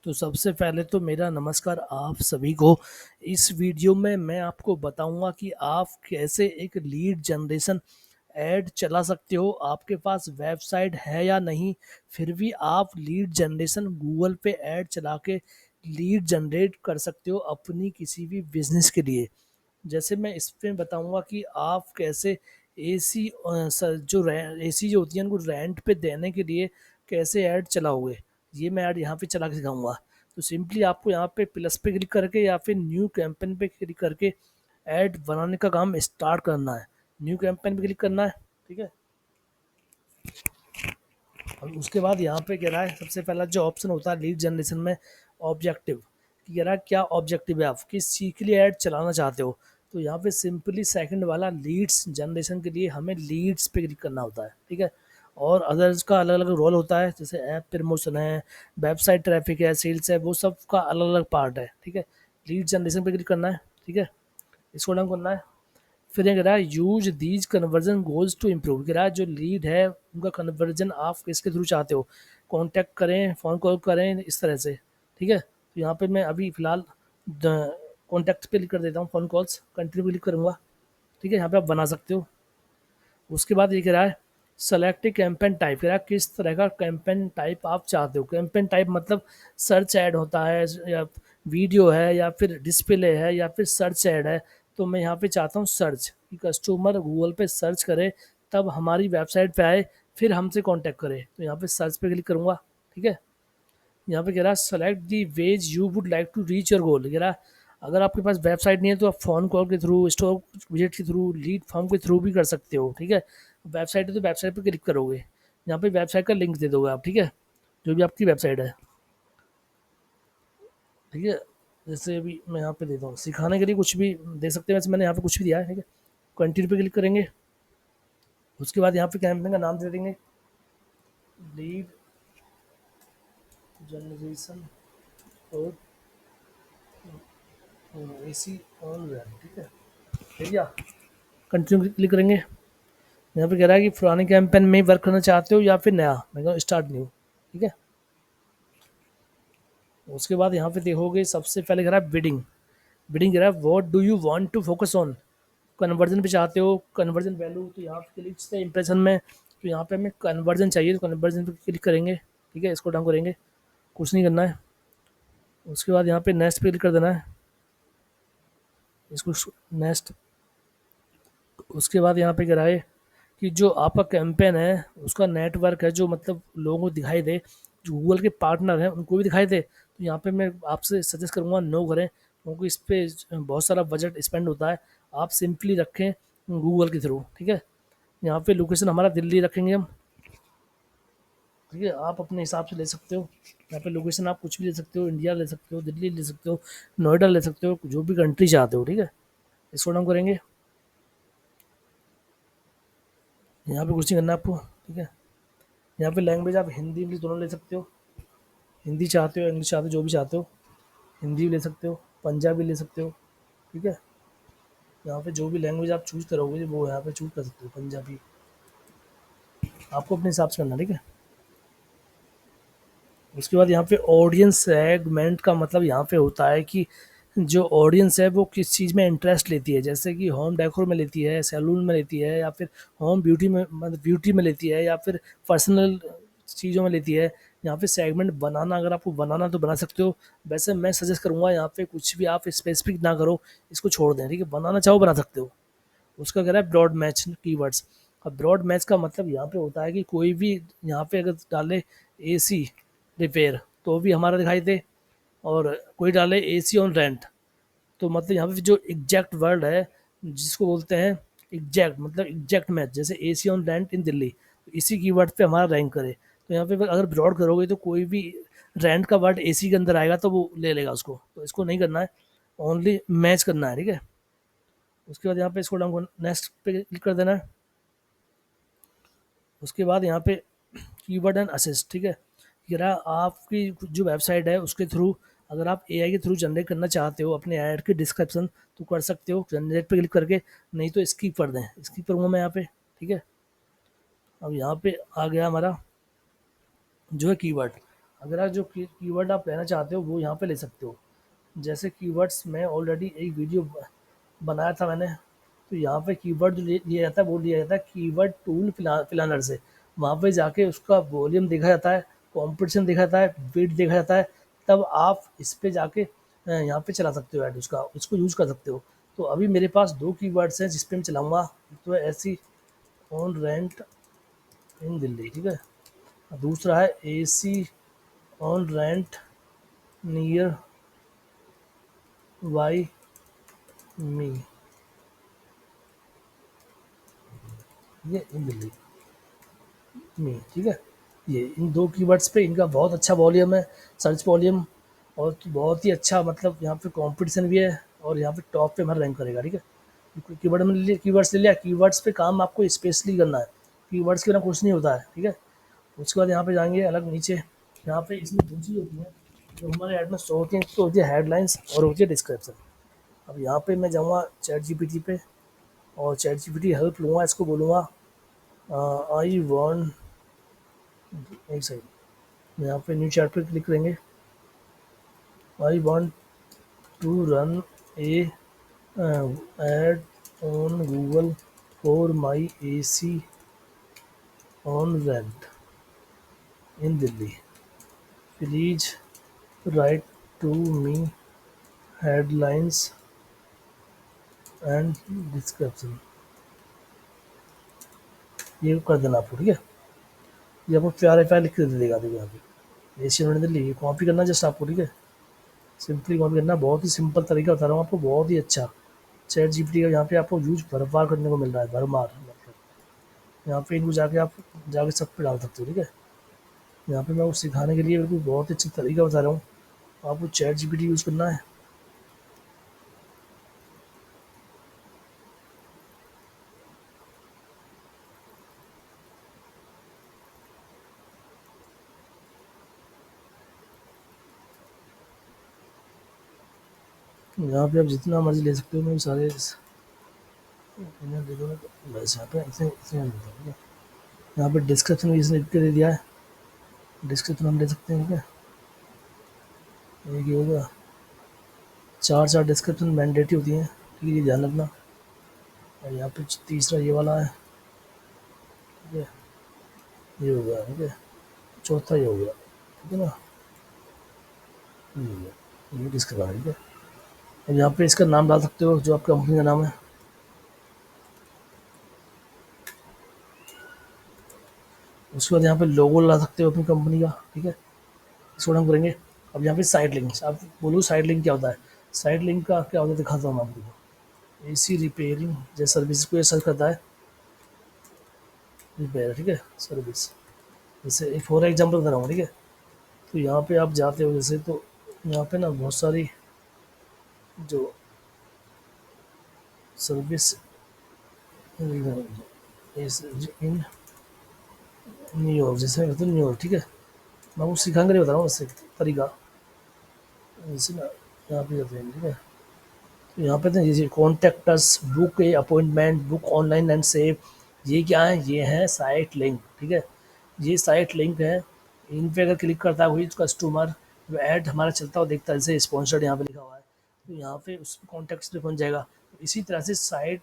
तो सबसे पहले तो मेरा नमस्कार आप सभी को। इस वीडियो में मैं आपको बताऊंगा कि आप कैसे एक लीड जनरेशन ऐड चला सकते हो। आपके पास वेबसाइट है या नहीं, फिर भी आप लीड जनरेशन गूगल पे ऐड चला के लीड जनरेट कर सकते हो अपनी किसी भी बिजनेस के लिए। जैसे मैं इस पे बताऊंगा कि आप कैसे एसी जो एसी जो होती है उनको रेंट पे देने के लिए कैसे ऐड चलाओगे। ये मैं ऐड यहाँ पे चला के सिखाऊंगा। तो सिंपली आपको यहाँ पे प्लस पे क्लिक करके या फिर न्यू कैंपेन पे क्लिक करके ऐड बनाने का काम स्टार्ट करना है। न्यू कैंपेन पे क्लिक करना है, ठीक है। और उसके बाद यहाँ पे कह रहा है सबसे पहला जो ऑप्शन होता है लीड जनरेशन में, ऑब्जेक्टिव। कि कह रहा है क्या ऑब्जेक्टिव है, आप किस चीज़ के लिए ऐड चलाना चाहते हो। तो यहाँ पे सिंपली सेकंड वाला लीड्स जनरेशन के लिए हमें लीड्स पे क्लिक करना होता है, ठीक है। और अदर्स का अलग अलग रोल होता है, जैसे ऐप प्रमोशन है, वेबसाइट ट्रैफिक है, सेल्स है, वो सब का अलग अलग पार्ट है, ठीक है। लीड जनरेशन पे क्लिक करना है, ठीक है। इसको डाउन करना है। फिर ये कह रहा है use these conversion goals to improve. कह रहा है जो लीड है उनका कन्वर्जन आप किसके थ्रू चाहते हो, कॉन्टैक्ट करें, फ़ोन कॉल करें, इस तरह से, ठीक है। तो यहाँ पे मैं अभी फ़िलहाल कॉन्टैक्ट पे क्लिक कर देता हूँ, फ़ोन कॉल्स कंटिन्यू क्लिक करूँगा, ठीक है। यहाँ पे आप बना सकते हो। उसके बाद ये कह रहा है सेलेक्ट कैंपेन टाइप। कह रहा है किस तरह का कैंपेन टाइप आप चाहते हो। कैंपेन टाइप मतलब सर्च ऐड होता है या वीडियो है या फिर डिस्प्ले है या फिर सर्च ऐड है। तो मैं यहाँ पे चाहता हूँ सर्च, कि कस्टमर गूगल पे सर्च करे तब हमारी वेबसाइट पे आए, फिर हमसे कांटेक्ट करे। तो यहाँ पे सर्च पे क्लिक करूँगा, ठीक है। यहाँ पे कह रहा है select the ways you would like to reach your goal. कह रहा है अगर आपके पास वेबसाइट नहीं है तो आप फ़ोन कॉल के थ्रू, स्टोर विजिट के थ्रू, लीड फॉर्म के थ्रू भी कर सकते हो, ठीक है। वेबसाइट है तो वेबसाइट पे क्लिक करोगे, यहाँ पे वेबसाइट का लिंक दे दोगे आप, ठीक है, जो भी आपकी वेबसाइट है, ठीक है। जैसे अभी मैं यहाँ पे देता हूँ सिखाने के लिए, कुछ भी दे सकते हैं, वैसे मैंने यहाँ पे कुछ भी दिया है, ठीक है। कंटिन्यू पे क्लिक करेंगे। उसके बाद यहाँ पे कैंपेन का नाम दे देंगे लीड जनरेशन और एसी ऑन रैम, ठीक है। भैया कंटिन्यू क्लिक करेंगे। यहाँ पे कह रहा है कि पुराने कैंपेन में ही वर्क करना चाहते हो या फिर नया, मैं कहूँ स्टार्ट न्यू, ठीक है। उसके बाद यहाँ पे देखोगे सबसे पहले कह रहा है बिडिंग। बिडिंग कह रहा है what do you want to focus on. Conversion पे चाहते हो, कन्वर्जन वैल्यू, तो यहाँ पे क्लिक से इंप्रेशन में, तो यहाँ पे हमें कन्वर्जन चाहिए तो कन्वर्जन पे क्लिक करेंगे, ठीक है। इसको डाउन करेंगे, कुछ नहीं करना है। उसके बाद यहाँ पे नेक्स्ट पे क्लिक कर देना है, इसको नेक्स्ट। उसके बाद यहाँ पे कह रहा है कि जो आपका कैंपेन है उसका नेटवर्क है, जो मतलब लोगों को दिखाई दे, जो गूगल के पार्टनर हैं उनको भी दिखाई दे। तो यहाँ पे मैं आपसे सजेस्ट करूँगा नो करें, क्योंकि इस पे बहुत सारा बजट स्पेंड होता है। आप सिंपली रखें गूगल के थ्रू, ठीक है। यहाँ पे लोकेशन हमारा दिल्ली रखेंगे हम, ठीक है। आप अपने हिसाब से ले सकते हो, यहाँ पे लोकेशन आप कुछ भी ले सकते हो, इंडिया ले सकते हो, दिल्ली ले सकते हो, नोएडा ले सकते हो, जो भी कंट्री चाहते हो, ठीक है। इसको डाउन करेंगे। यहाँ पे कुछ नहीं करना आपको, ठीक है। यहाँ पे लैंग्वेज आप हिंदी इंग्लिश दोनों ले सकते हो। हिंदी चाहते हो, इंग्लिश चाहते हो, जो भी चाहते हो, हिंदी भी ले सकते हो, पंजाबी ले सकते हो, ठीक है। यहाँ पे जो भी लैंग्वेज आप चूज़ करोगे वो यहाँ पे चूज़ कर सकते हो, पंजाबी, आपको अपने हिसाब से करना, ठीक है। उसके बाद यहाँ पे ऑडियंस सेगमेंट का मतलब यहाँ पे होता है कि जो ऑडियंस है वो किस चीज़ में इंटरेस्ट लेती है। जैसे कि होम डेकोर में लेती है, सैलून में लेती है, या फिर होम ब्यूटी में, मतलब ब्यूटी में लेती है, या फिर पर्सनल चीज़ों में लेती है। यहाँ पे सेगमेंट बनाना, अगर आपको बनाना तो बना सकते हो। वैसे मैं सजेस्ट करूँगा यहाँ पे कुछ भी आप स्पेसिफिक ना करो, इसको छोड़ दें, ठीक है। बनाना चाहो बना सकते हो। उसका कह रहा है ब्रॉड मैच कीवर्ड्स। अब ब्रॉड मैच का मतलब यहाँ पे होता है कि कोई भी यहाँ पे अगर डाले एसी रिपेयर तो भी हमारा दिखाई दे, और कोई डाले एसी ऑन रेंट, तो मतलब यहाँ पे जो एग्जैक्ट वर्ड है जिसको बोलते हैं एग्जैक्ट, मतलब एग्जैक्ट मैच, जैसे AC on rent in Delhi, तो इसी कीवर्ड पे हमारा रैंक करे। तो यहाँ पे अगर ब्रॉड करोगे तो कोई भी रेंट का वर्ड एसी के अंदर आएगा तो वो ले लेगा उसको, तो इसको नहीं करना है, ओनली मैच करना है, ठीक है। उसके बाद यहाँ पे इसको डाउन नेक्स्ट पे क्लिक कर देना है। उसके बाद यहाँ पे कीवर्ड एंड असिस्ट, ठीक है। कह रहा है आपकी जो वेबसाइट है उसके थ्रू अगर आप एआई के थ्रू जनरेट करना चाहते हो अपने ऐड के डिस्क्रिप्शन, तो कर सकते हो जनरेट पे क्लिक करके, नहीं तो स्किप कर दें, स्किप करूँगा मैं यहाँ पे, ठीक है। अब यहाँ पे आ गया हमारा जो है कीवर्ड। अगर आप जो कीवर्ड आप लेना चाहते हो वो यहाँ पे ले सकते हो। जैसे कीवर्ड्स में ऑलरेडी एक वीडियो बनाया था मैंने, तो यहाँ पे कीवर्ड जो लिया जाता है वो लिया जाता है कीवर्ड टूल प्लानर से। वहाँ पे जाके उसका वॉल्यूम देखा जाता है, कंपटीशन देखा जाता है, वेट देखा जाता है, तब आप इस पे जाके यहाँ पे चला सकते हो ऐड, उसका उसको यूज़ कर सकते हो। तो अभी मेरे पास दो कीवर्ड्स हैं जिस पे मैं चलाऊँगा। एक तो है AC on rent in Delhi, ठीक है। दूसरा है AC on rent near by me, ये इन दिल्ली में, ठीक है। ये इन दो कीवर्ड्स पे इनका बहुत अच्छा वॉल्यूम है, सर्च वॉल्यूम, और बहुत ही अच्छा, मतलब यहाँ पे कंपटीशन भी है और यहाँ पे टॉप पे हमारा रैंक करेगा, ठीक है। कीवर्ड में ले कीवर्ड्स ले लिया, कीवर्ड्स पे काम आपको स्पेशली करना है, कीवर्ड्स के बिना कुछ नहीं होता है, ठीक है। उसके बाद यहाँ पे जाएंगे अलग नीचे, यहाँ पे इसमें दो चीज़ होती है जो हमारे ऐड में शो होती है, एक तो होती है हेडलाइंस और होती है डिस्क्रिप्शन। अब यहाँ पे मैं जाऊँगा चैट जीपीटी पे और चैट जीपीटी हेल्प लूँगा, इसको बोलूँगा आई वॉन्ट, एक सेकंड, यहाँ पे न्यू चैट पे क्लिक करेंगे। I want to run a ad on Google for my A C on rent in Delhi, please write to me headlines and description. ये कर देना आपको, ठीक है। ये आपको प्यारे प्यारे लिख के दे देगा, देखिए यहाँ पे ए सी ऑन दिल्ली, ये कॉपी करना जस्ट आपको, ठीक है। सिंपली कॉपी करना, बहुत ही सिंपल तरीका बता रहा हूँ आपको, बहुत ही अच्छा। चैट जीपीटी का यहाँ पे आपको यूज भरमार करने को मिल रहा है, भरमार मतलब। यहाँ पे इनको जाके आप जाके सब पे डाल सकते हो, ठीक है। यहाँ पे मैं आपको सिखाने के लिए बिल्कुल बहुत ही अच्छा तरीका बता रहा हूँ, आपको चैट जीपीटी यूज़ करना है। यहाँ पे आप जितना मर्जी ले सकते हो, मैं सारे इन्हें दे दूँगा, बस यहाँ पे ऐसे ऐसे मैं देता हूँ, ठीक है। यहाँ पे डिस्क्रिप्शन भी इसने लिख के दे दिया है, डिस्क्रिप्शन हम ले सकते हैं, ठीक है। एक ये होगा, चार चार डिस्क्रिप्शन मैंडेटरी होती हैं, ठीक है, ये ध्यान रखना। और यहाँ पे तीसरा ये वाला है, ठीक है, ये हो गया, ठीक है। चौथा ये हो गया, ठीक है ना, ये हो गया, ये डिस्क का, ठीक है। अब यहाँ पे इसका नाम डाल सकते हो जो आपकी कंपनी का नाम है। उसके बाद यहाँ पे लोगो ला सकते हो अपनी कंपनी का, ठीक है। इसको हम करेंगे। अब यहाँ पे साइड लिंक्स, आप बोलो साइड लिंक क्या होता है। साइड लिंक का क्या होता है दिखाता हूँ मैं आपको। एसी रिपेयरिंग जैसे सर्विस को ये सर्च करता है, रिपेयर, ठीक है, सर्विस। जैसे एक फॉर एग्जाम्पल बता रहा हूँ, ठीक है। तो यहाँ पे आप जाते हो जैसे, तो यहाँ पे ना बहुत सारी जो सर्विस इन न्यूयॉर्क, जैसे कहते हैं न्यूयॉर्क, ठीक है। मैं आपको सिखा कर बता रहा हूँ इससे तरीका, जैसे ना यहाँ पे जाते हैं, ठीक है। तो यहाँ पे तो जैसे contact us, book A appointment, book online and save, ये क्या है, ये है साइट लिंक, ठीक है। ये साइट लिंक है, इन पे अगर क्लिक करता है कोई कस्टमर, जो ऐड हमारा चलता हुआ देखता है, जैसे स्पॉन्सर्ड यहाँ पे लिखा हुआ है, तो यहाँ पे उस कॉन्टेक्ट पे पहुँच जाएगा। तो इसी तरह से साइट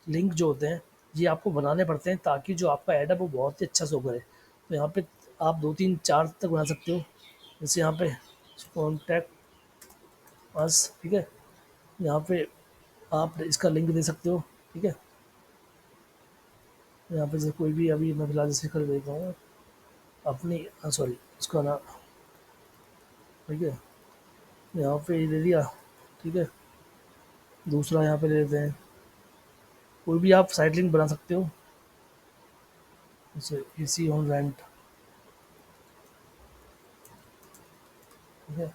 लिंक जो होते हैं ये आपको बनाने पड़ते हैं ताकि जो आपका ऐड है वो बहुत ही अच्छा शो करे। तो यहाँ पे आप दो तीन चार तक बना सकते हो, जैसे यहाँ पे कॉन्टैक्ट अस, ठीक है। यहाँ पे आप इसका लिंक दे सकते हो, ठीक है। यहाँ पे जैसे कोई भी, अभी मैं फिलहाल जैसे कर देता हूँ अपनी, सॉरी उसका नाम, ठीक है। यहाँ पे ये दे दिया, ठीक है। दूसरा यहाँ पे ले लेते हैं, कोई भी आप साइट लिंक बना सकते हो, जैसे एसी ऑन रेंट, ठीक है।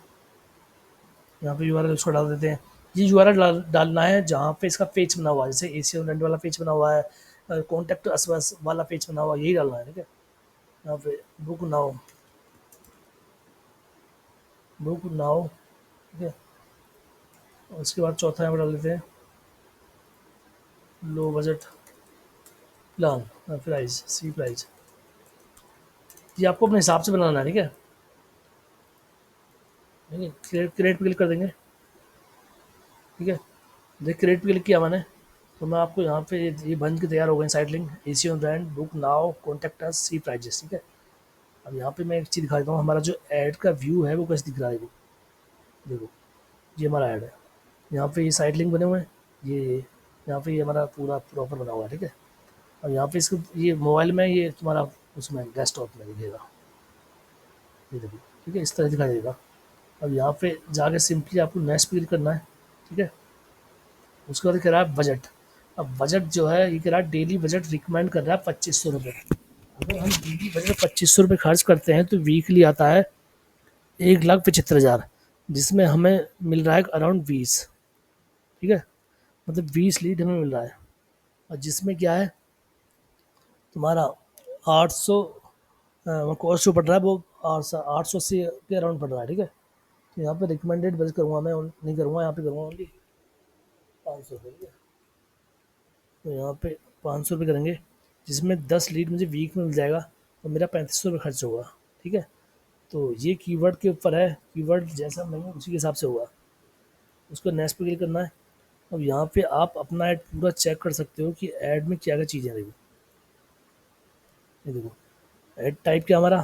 यहाँ पे यूआरएल उसको डाल देते हैं। ये यूआरएल डालना है जहाँ पे इसका पेज बना हुआ है, जैसे एसी ऑन रेंट वाला पेज बना हुआ है, कॉन्टैक्ट अस वाला पेज बना हुआ है, यही डालना है, ठीक है। यहाँ पे बुक नाउ, बुक नाउ, ठीक है। और उसके बाद चौथा यहाँ पे डाल देते हैं लो बजट प्लान, प्राइस, सी प्राइस। ये आपको अपने हिसाब से बनाना है, ठीक है। ठीक है, क्रिएट पे क्लिक कर देंगे। ठीक है, देख क्रिएट पे क्लिक किया मैंने, तो मैं आपको यहाँ पे ये बन के तैयार हो गए site link, AC on brand, book now, contact us, see prices. ठीक है, अब यहाँ पे मैं एक चीज़ दिखा देता हूँ, हमारा जो ऐड का व्यू है वो कैसे दिख रहा है। देखो देखो, ये हमारा ऐड है, यहाँ पे ये साइट लिंक बने हुए हैं, ये यहाँ पे ये हमारा पूरा प्रॉपर बना हुआ है। ठीक है, और यहाँ पे इसको ये मोबाइल में, ये तुम्हारा उसमें डेस्कटॉप में दिखेगा, ये देखो। ठीक है, इस तरह दिखाई देगा। अब यहाँ पे जाके सिंपली आपको नेक्स्ट पे क्लिक करना है। ठीक है, उसके बाद कह रहा है बजट। अब बजट जो है ये कह रहा है डेली बजट रिकमेंड कर रहा है 2500 रुपये। अगर हम डेली बजट 2500 रुपये खर्च करते हैं तो वीकली आता है 1,75,000, जिसमें हमें मिल रहा है अराउंड 20। ठीक है, मतलब 20 लीड हमें मिल रहा है, और जिसमें क्या है तुम्हारा 800 कॉस्ट जो पड़ रहा है वो 880 के अराउंड पड़ रहा है। ठीक है, तो यहाँ पे रिकमेंडेड बजट करूँगा मैं, नहीं करूँगा, यहाँ पे करूँगा ओनली 500 रुपये। ठीक है, तो यहाँ पे 500 रुपये करेंगे, जिसमें 10 लीड मुझे वीक में मिल जाएगा, तो मेरा 3500 रुपये खर्च होगा। ठीक है, तो ये कीवर्ड के ऊपर है, कीवर्ड जैसा मैं उसी के हिसाब से होगा। उसको नेक्स्ट पे क्लिक करना है। अब यहाँ पे आप अपना ऐड पूरा चेक कर सकते हो कि ऐड में क्या क्या चीज़ें हैं। देखो ये देखो, ऐड टाइप क्या हमारा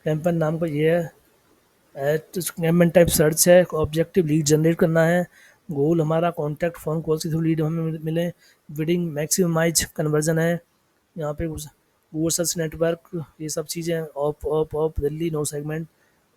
कैंपेन नाम का ये है, कैंपेन टाइप सर्च है, ऑब्जेक्टिव लीड जनरेट करना है, गोल हमारा कॉन्टैक्ट फोन कॉल्स के थ्रू लीड हमें मिले, बिडिंग मैक्सिमाइज कन्वर्जन है, यहाँ पे गूगल सर्च नेटवर्क, ये सब चीज़ें, ऑप ऑप ऑप दिल्ली, नो सेगमेंट,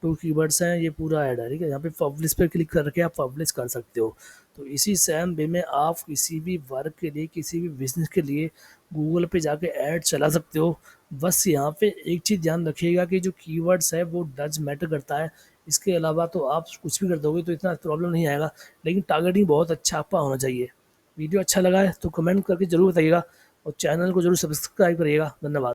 2 कीवर्ड्स हैं, ये पूरा ऐड है। ठीक है, यहाँ पे पब्लिश पे क्लिक करके आप पब्लिश कर सकते हो। तो इसी सेम वे में आप किसी भी वर्क के लिए, किसी भी बिजनेस के लिए गूगल पे जाके ऐड चला सकते हो। बस यहाँ पे एक चीज़ ध्यान रखिएगा कि जो कीवर्ड्स है वो डज मैटर करता है। इसके अलावा तो आप कुछ भी कर दोगे तो इतना प्रॉब्लम नहीं आएगा, लेकिन टारगेटिंग बहुत अच्छा आपका होना चाहिए। वीडियो अच्छा लगा है तो कमेंट करके ज़रूर बताइएगा, और चैनल को ज़रूर सब्सक्राइब करिएगा। धन्यवाद।